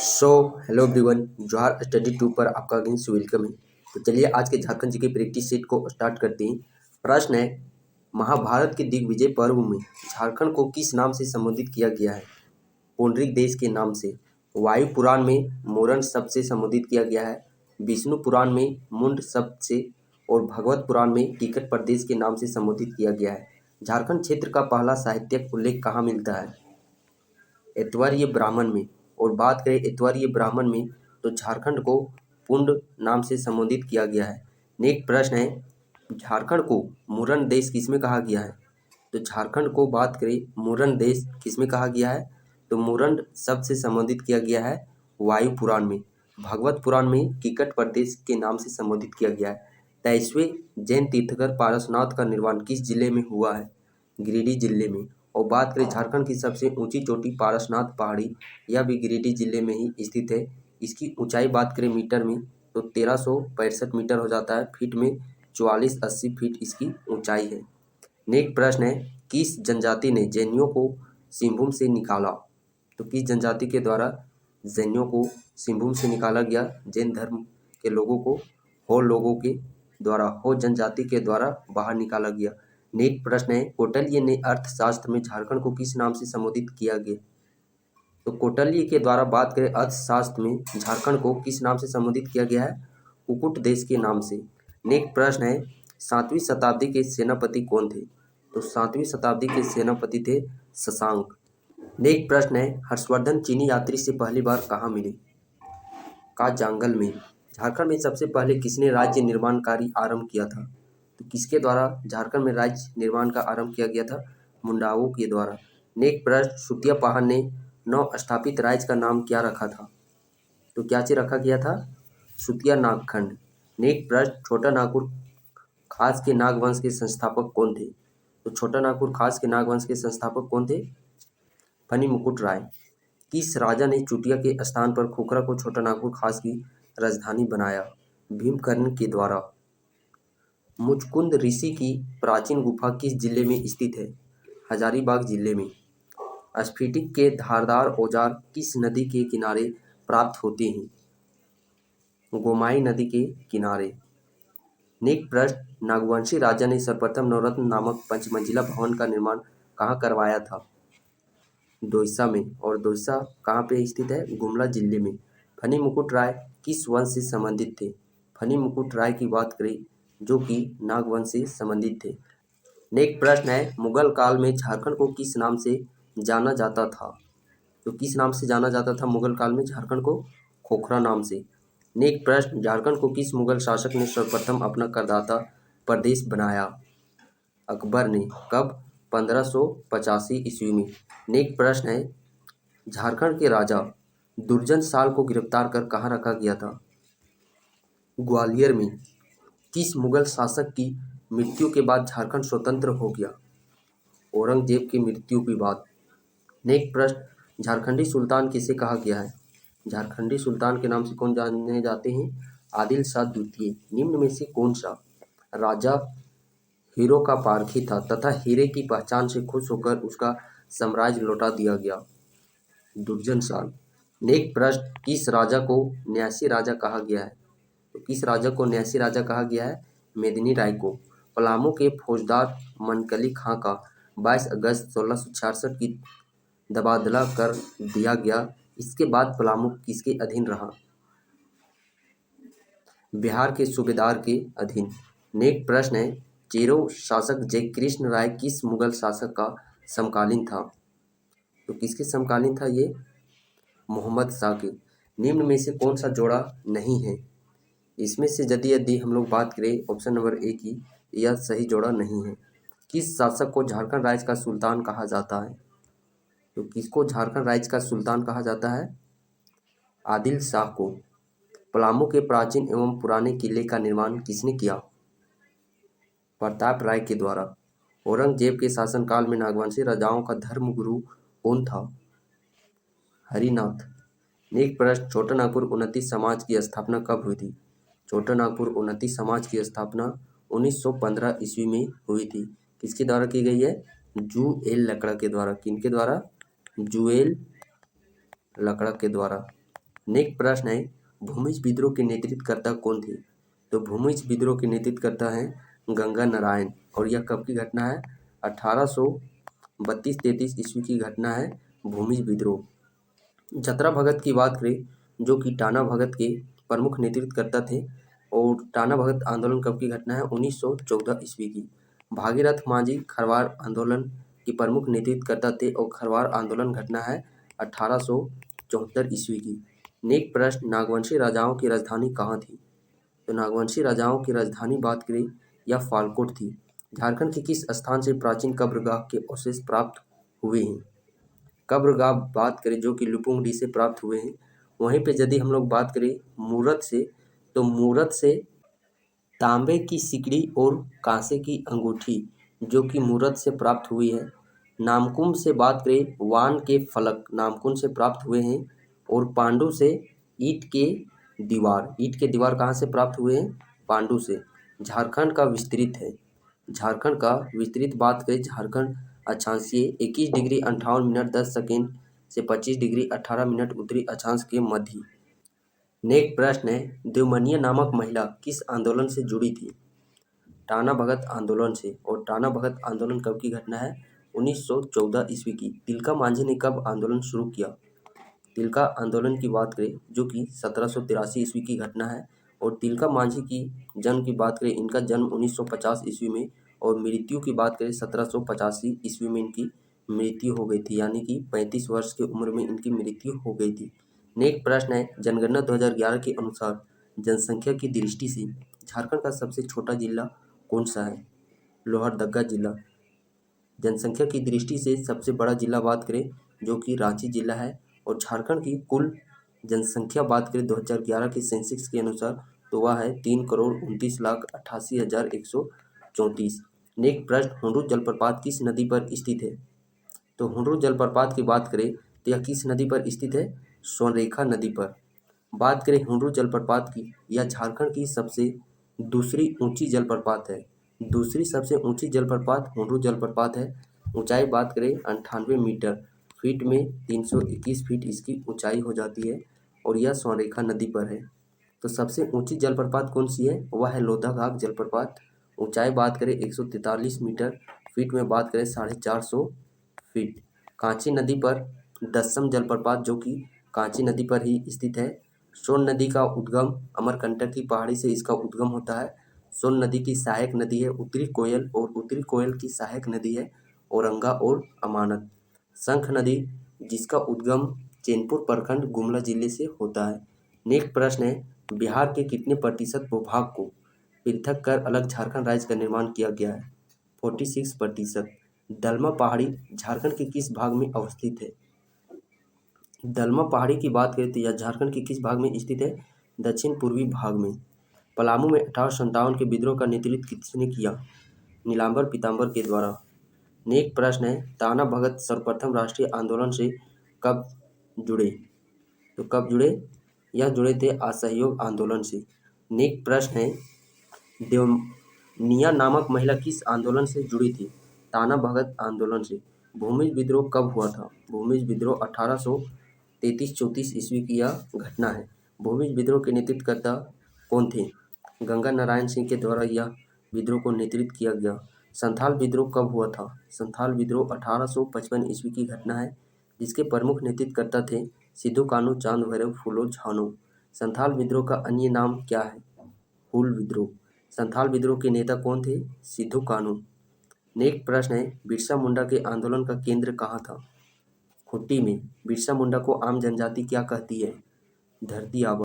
So hello everyone, जोहार study to पर आपका अगेन से वेलकम है। तो चलिए आज के झारखंड जी के प्रैक्टिस सेट को स्टार्ट करते हैं। प्रश्न है, महाभारत के दिग्विजय पर्व में झारखंड को किस नाम से संबोधित किया गया है? पुंडरीक देश के नाम से। वायु पुराण में मोरन शब्द से संबोधित किया गया है, विष्णु पुराण में मुंड शब्द से और भगवत पुराण में टिकट प्रदेश के नाम से संबोधित किया गया है। झारखंड क्षेत्र का पहला साहित्यिक उल्लेख कहाँ मिलता है? ऐतवारीय ब्राह्मण में। और बात करें ऐतवारीय ब्राह्मण में तो झारखंड को पुंड नाम से संबोधित किया गया है। नेक्स्ट प्रश्न है, झारखंड को मुरन देश किसमें कहा गया है? तो झारखंड को बात करें मुरन देश किसमें कहा गया है? तो मुरन शब्द से संबोधित किया गया है वायु पुराण में। भगवत पुराण में टिकट प्रदेश के नाम से संबोधित किया गया है। 23वें जैन तीर्थंकर पारसनाथ का निर्माण किस जिले में हुआ है? गिरिडीह जिले में। और बात करें झारखंड की सबसे ऊंची चोटी पारसनाथ पहाड़ी, यह भी गिरिडीह जिले में ही स्थित है। इसकी ऊंचाई बात करें मीटर में तो 1365 मीटर हो जाता है, फीट में 4480 फीट इसकी ऊंचाई है। नेक्स्ट प्रश्न है, किस जनजाति ने जैनियों को सिंहभूम से निकाला? तो किस जनजाति के द्वारा जैनियों को सिंहभूम से निकाला गया? जैन धर्म के लोगों को हो लोगों के द्वारा, हो जनजाति के द्वारा बाहर निकाला गया। नेक्स्ट प्रश्न है, कौटिल्य ने अर्थशास्त्र में झारखंड को किस नाम से संबोधित किया गया? तो कौटिल्य के द्वारा बात करें अर्थशास्त्र में झारखंड को किस नाम से संबोधित किया गया है? कुकुट देश के नाम से। नेक्स्ट प्रश्न है, 7वीं शताब्दी के सेनापति कौन थे? तो 7वीं शताब्दी के सेनापति थे शशांक। नेक्स्ट प्रश्न है, हर्षवर्धन चीनी यात्री से पहली बार कहाँ मिले? का जंगल में। झारखंड में सबसे पहले किसने राज्य निर्माण कार्य आरंभ किया था? तो किसके द्वारा झारखंड में राज्य निर्माण का आरंभ किया गया था? मुंडाओं के द्वारा। नेक्स्ट प्रश्न, सुतिया पहाड़ ने नव स्थापित राज्य का नाम क्या रखा था? तो क्या से रखा गया था? सुतिया नागखंड। नेक्स्ट प्रश्न, छोटा नागपुर खास के नागवंश के संस्थापक कौन थे? तो छोटा नागपुर खास के नागवंश के संस्थापक कौन थे? फनी मुकुट राय। किस राजा ने चुटिया के स्थान पर खोखरा को छोटा नागपुर खास की राजधानी बनाया? भीमकर्ण के द्वारा। मुचकुंद ऋषि की प्राचीन गुफा किस जिले में स्थित है? हजारीबाग जिले में। स्फटिक के धारदार औजार किस नदी के किनारे प्राप्त होते हैं? गोमाई नदी के किनारे। नेक्स्ट प्रश्न, नागवंशी राजा ने सर्वप्रथम नवरत्न नामक पंचमंजिला भवन का निर्माण कहाँ करवाया था? दोईसा में। और दोईसा कहाँ पे स्थित है? गुमला जिले में। फनी मुकुट राय किस वंश से संबंधित थे? फनी मुकुट राय की बात करें जो कि नागवंश से संबंधित थे। नेक्स्ट प्रश्न है, मुगल काल में झारखंड को किस नाम से जाना जाता था? तो किस नाम से जाना जाता था मुगल काल में झारखंड को? खोखरा नाम से। नेक्स्ट प्रश्न, झारखंड को किस मुगल शासक ने सर्वप्रथम अपना करदाता प्रदेश बनाया? अकबर ने। कब? 1585 ईस्वी में। नेक्स्ट प्रश्न है, झारखंड के राजा दुर्जन साल को गिरफ्तार कर कहाँ रखा गया था? ग्वालियर में। किस मुगल शासक की मृत्यु के बाद झारखंड स्वतंत्र हो गया? औरंगजेब की मृत्यु के बाद। नेक्स्ट प्रश्न, झारखंडी सुल्तान किसे कहा गया है? झारखंडी सुल्तान के नाम से कौन जाने जाते हैं? आदिल शाह द्वितीय। निम्न में से कौन सा राजा हीरो का पारखी था तथा हीरे की पहचान से खुश होकर उसका साम्राज्य लौटा दिया गया? दुर्जन साल। नेक्स्ट प्रश्न, किस राजा को न्यासी राजा कहा गया है? तो किस राजा को न्यासी राजा कहा गया है? मेदिनी राय को। पलामू के फौजदार मनकली खां का 22 अगस्त 1666 की तबादला कर दिया गया। इसके बाद पलामू किसके अधीन रहा? बिहार के सूबेदार के अधीन। नेक्स्ट प्रश्न है, चेरो शासक जयकृष्ण राय किस मुगल शासक का समकालीन था? तो किसके समकालीन था ये? मोहम्मद शाह के। निम्न में से कौन सा जोड़ा नहीं है? इसमें से यदि हम लोग बात करें ऑप्शन नंबर ए की, यह सही जोड़ा नहीं है। किस शासक को झारखंड राज्य का सुल्तान कहा जाता है? तो किसको झारखंड राज्य का सुल्तान कहा जाता है? आदिल शाह को। पलामू के प्राचीन एवं पुराने किले का निर्माण किसने किया? प्रताप राय के द्वारा। औरंगजेब के शासनकाल में नागवंशी राजाओं का धर्मगुरु कौन था? हरिनाथ। नेक्स्ट प्रश्न, छोटा नागपुर उन्नति समाज की स्थापना कब हुई थी? छोटा नागपुर उन्नति समाज की स्थापना 1915 ईस्वी में हुई थी। किसके द्वारा की गई है? जुएल लकड़ा के द्वारा। किनके द्वारा? जुएल लकड़ा के द्वारा। नेक्स्ट प्रश्न है, भूमिज विद्रोह के नेतृत्वकर्ता कौन थे? तो भूमिज विद्रोह के नेतृत्वकर्ता हैं गंगा नारायण, और यह कब की घटना है? 1832-33 ईस्वी की घटना है भूमिज विद्रोह। जतरा भगत की बात करें, जो कि टाना भगत के प्रमुख नेतृत्वकर्ता थे, और टाना भगत आंदोलन कब की घटना है? 1914 ईस्वी की। भागीरथ मांझी खरवार आंदोलन के प्रमुख नेतृत्वकर्ता थे, और खरवार आंदोलन घटना है 1874 ईस्वी की। नेक्स्ट प्रश्न, नागवंशी राजाओं की राजधानी कहाँ थी? तो नागवंशी राजाओं की राजधानी बात करें या फालकोट थी। झारखंड के किस स्थान से प्राचीन कब्रगाह के अवशेष प्राप्त हुए हैं? कब्रगाह बात करें जो कि लुपुंगडी से प्राप्त हुए हैं। वहीं पे यदि हम लोग बात करें मूरत से, तो मूरत से तांबे की सिकड़ी और कांसे की अंगूठी जो कि मूरत से प्राप्त हुई है। नामकुम से बात करें, वान के फलक नामकुम से प्राप्त हुए हैं। और पांडु से ईंट के दीवार कहाँ से प्राप्त हुए हैं? पांडु से। झारखंड का विस्तृत है, झारखंड का विस्तृत बात करें, झारखंड अक्षांशीय 21 डिग्री 58 मिनट 10 सेकेंड से 25 डिग्री 18 मिनट उत्तरी अक्षांश के मध्य। नेक्स्ट प्रश्न है, देवमनिया नामक महिला किस आंदोलन से जुड़ी थी? टाना भगत आंदोलन से। और टाना भगत आंदोलन कब की घटना है? 1914 ईस्वी की। तिलका मांझी ने कब आंदोलन शुरू किया? तिलका आंदोलन की बात करें जो कि 1783 ईस्वी की घटना है। और तिलका मांझी की जन्म की बात करें, इनका जन्म 1950 ईस्वी में, और मृत्यु की बात करें 1785 ईस्वी में इनकी मृत्यु हो गई थी, यानी कि 35 वर्ष की उम्र में इनकी मृत्यु हो गई थी। नेक्स्ट प्रश्न है, जनगणना 2011 के अनुसार जनसंख्या की दृष्टि से झारखंड का सबसे छोटा जिला कौन सा है? लोहरदगा जिला। जनसंख्या की दृष्टि से सबसे बड़ा जिला बात करें जो कि रांची जिला है। और झारखंड की कुल जनसंख्या बात करें 2011 के सेंसेक्स के अनुसार, तो वह है 3,29,88,134। नेक्स्ट प्रश्न, हुंडरू जलप्रपात किस नदी पर स्थित है? तो हुंडरू जलप्रपात की बात करें तो यह किस नदी पर स्थित है? स्वर्णरेखा नदी पर। बात करें हुंडरू जलप्रपात की, यह झारखंड की सबसे दूसरी ऊंची जलप्रपात है। दूसरी सबसे ऊंची जलप्रपात हुंडरू जलप्रपात है। ऊंचाई बात करें 98 मीटर, फीट में 321 फीट इसकी ऊंचाई हो जाती है, और यह स्वर्णरेखा नदी पर है। तो सबसे ऊंची जलप्रपात कौन सी है? वह है लोधाघाट जलप्रपात। ऊंचाई बात करें 143 मीटर, फीट में बात करें 450 फीट। कांची नदी पर दसम जलप्रपात जो कि कांची नदी पर ही स्थित है। सोन नदी का उद्गम अमरकंटक की पहाड़ी से इसका उद्गम होता है। सोन नदी की सहायक नदी है उत्तरी कोयल, और उत्तरी कोयल की सहायक नदी है औरंगा और अमानत। शंख नदी जिसका उद्गम चैनपुर प्रखंड गुमला जिले से होता है। नेक्स्ट प्रश्न है, बिहार के कितने प्रतिशत भूभाग को पृथक कर अलग झारखंड राज्य का निर्माण किया गया है? 46%। दलमा पहाड़ी झारखंड के किस भाग में अवस्थित है? दलमा पहाड़ी की बात करें तो यह झारखंड के किस भाग में स्थित है? दक्षिण पूर्वी भाग में। पलामू में 1857 के विद्रोह का नेतृत्व किसने किया? नीलांबर पीताम्बर के द्वारा। नेक्स्ट प्रश्न है, ताना भगत सर्वप्रथम राष्ट्रीय आंदोलन से कब जुड़े? तो कब जुड़े? यह जुड़े थे असहयोग आंदोलन से। नेक्स्ट प्रश्न है, देवनिया नामक महिला किस आंदोलन से जुड़ी थी? ताना भगत आंदोलन से। भूमिज विद्रोह कब हुआ था? भूमिज विद्रोह 1833-34 ईस्वी की यह घटना है। भूमिज विद्रोह के नेतृत्वकर्ता कौन थे? गंगा नारायण सिंह के द्वारा यह विद्रोह को नेतृत्व किया गया। संथाल विद्रोह कब हुआ था? संथाल विद्रोह 1855 ईस्वी की घटना है, जिसके प्रमुख नेतृत्वकर्ता थे सिद्धू कान्हू चांद भैरव फूलो झानो। संथाल विद्रोह का अन्य नाम क्या है? हूल विद्रोह। संथाल विद्रोह के नेता कौन थे? सिद्धू कान्हू। नेक्स्ट प्रश्न है, बिरसा मुंडा के आंदोलन का केंद्र कहाँ था? खूंटी में। बिरसा मुंडा को आम जनजाति क्या कहती है? धरती आबा।